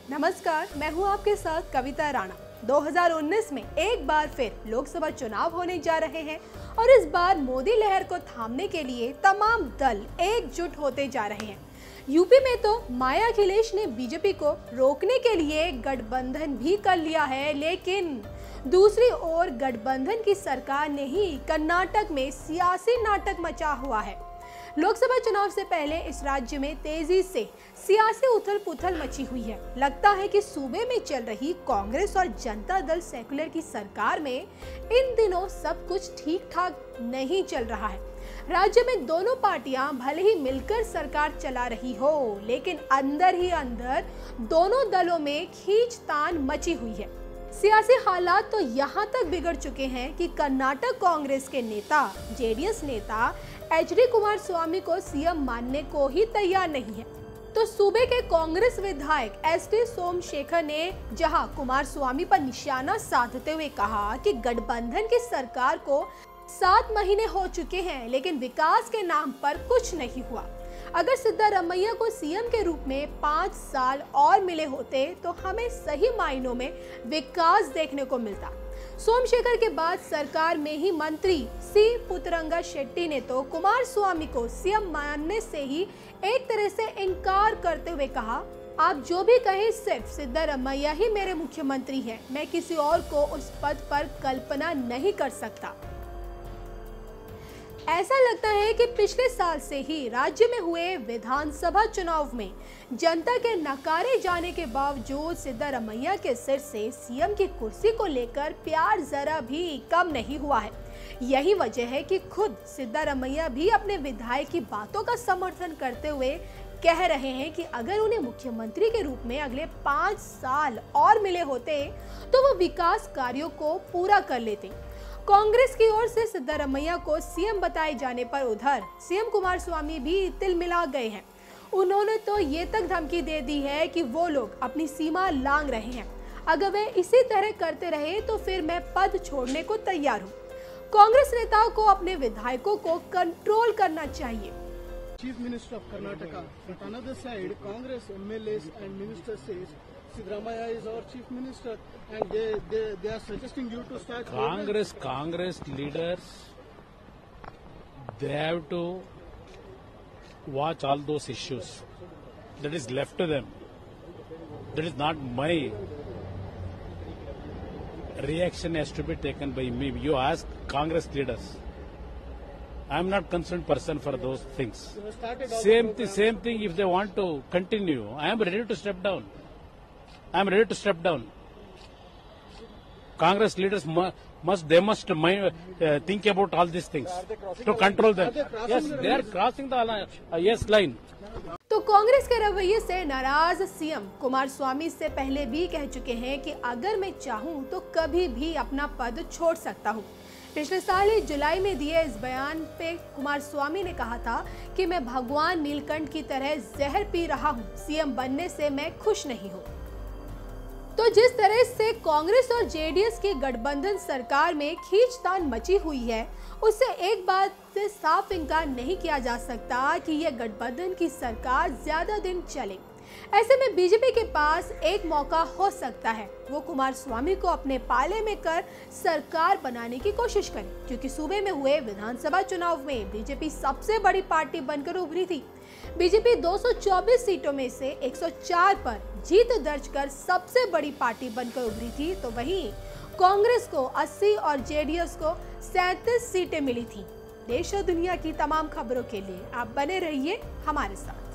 नमस्कार, मैं हूं आपके साथ कविता राणा। 2019 में एक बार फिर लोकसभा चुनाव होने जा रहे हैं और इस बार मोदी लहर को थामने के लिए तमाम दल एकजुट होते जा रहे हैं। यूपी में तो माया अखिलेश ने बीजेपी को रोकने के लिए गठबंधन भी कर लिया है, लेकिन दूसरी ओर गठबंधन की सरकार ने ही कर्नाटक में सियासी नाटक मचा हुआ है। लोकसभा चुनाव से पहले इस राज्य में तेजी से सियासी उथल पुथल मची हुई है। लगता है कि सूबे में चल रही कांग्रेस और जनता दल सेक्युलर की सरकार में इन दिनों सब कुछ ठीक ठाक नहीं चल रहा है। राज्य में दोनों पार्टियां भले ही मिलकर सरकार चला रही हो, लेकिन अंदर ही अंदर दोनों दलों में खींचतान मची हुई है। सियासी हालात तो यहाँ तक बिगड़ चुके हैं कि कर्नाटक कांग्रेस के नेता, जेडीएस नेता एचडी कुमारस्वामी को सीएम मानने को ही तैयार नहीं है। तो सूबे के कांग्रेस विधायक एसटी सोमशेखर ने जहां कुमारस्वामी पर निशाना साधते हुए कहा कि गठबंधन की सरकार को 7 महीने हो चुके हैं, लेकिन विकास के नाम पर कुछ नहीं हुआ। अगर सिद्धारमैया को सीएम के रूप में 5 साल और मिले होते तो हमें सही मायनों में विकास देखने को मिलता। सोमशेखर के बाद सरकार में ही मंत्री सी पुतरंगा शेट्टी ने तो कुमारस्वामी को सीएम मानने से ही एक तरह से इनकार करते हुए कहा, आप जो भी कहें, सिर्फ सिद्धारमैया ही मेरे मुख्यमंत्री हैं, मैं किसी और को उस पद पर कल्पना नहीं कर सकता। ऐसा लगता है कि पिछले साल से ही राज्य में हुए विधानसभा चुनाव में जनता के नकारे जाने के बावजूद सिद्धारमैया के सिर से सीएम की कुर्सी को लेकर प्यार जरा भी कम नहीं हुआ है। यही वजह है कि खुद सिद्धारमैया भी अपने विधायक की बातों का समर्थन करते हुए कह रहे हैं कि अगर उन्हें मुख्यमंत्री के रूप में अगले 5 साल और मिले होते तो वो विकास कार्यों को पूरा कर लेते। कांग्रेस की ओर से सिद्धारमैया को सीएम बताए जाने पर उधर सीएम कुमारस्वामी भी तिलमिला गए हैं। उन्होंने तो ये तक धमकी दे दी है कि वो लोग अपनी सीमा लांघ रहे हैं। अगर वे इसी तरह करते रहे तो फिर मैं पद छोड़ने को तैयार हूँ। कांग्रेस नेताओं को अपने विधायकों को कंट्रोल करना चाहिए। Chief Minister of Karnataka. But another side, Congress MLAs and ministers says Siddaramaiah is our Chief Minister, and they are suggesting you to start. Congress leaders, they have to watch all those issues. That is left to them. That is not my reaction has to be taken by me. You ask Congress leaders. I am not concerned person for those things. Same thing. If they want to continue, I am ready to step down. Congress leaders must think about all these things to control them. Yes, they are crossing the line. तो कांग्रेस के रवैये से नाराज CM Kumaraswamy से पहले भी कह चुके हैं कि अगर मैं चाहूं तो कभी भी अपना पद छोड़ सकता हूं। पिछले साल ही जुलाई में दिए इस बयान पे कुमारस्वामी ने कहा था कि मैं भगवान नीलकंठ की तरह जहर पी रहा हूं, सीएम बनने से मैं खुश नहीं हूं। तो जिस तरह से कांग्रेस और जेडीएस की गठबंधन सरकार में खींचतान मची हुई है, उससे एक बात से साफ इनकार नहीं किया जा सकता कि यह गठबंधन की सरकार ज्यादा दिन चले। ऐसे में बीजेपी के पास एक मौका हो सकता है, वो कुमारस्वामी को अपने पाले में कर सरकार बनाने की कोशिश करे, क्योंकि सूबे में हुए विधानसभा चुनाव में बीजेपी सबसे बड़ी पार्टी बनकर उभरी थी। बीजेपी 224 सीटों में से 104 पर जीत दर्ज कर सबसे बड़ी पार्टी बनकर उभरी थी, तो वहीं कांग्रेस को 80 और जेडीएस को 37 सीटें मिली थी। देश और दुनिया की तमाम खबरों के लिए आप बने रहिए हमारे साथ।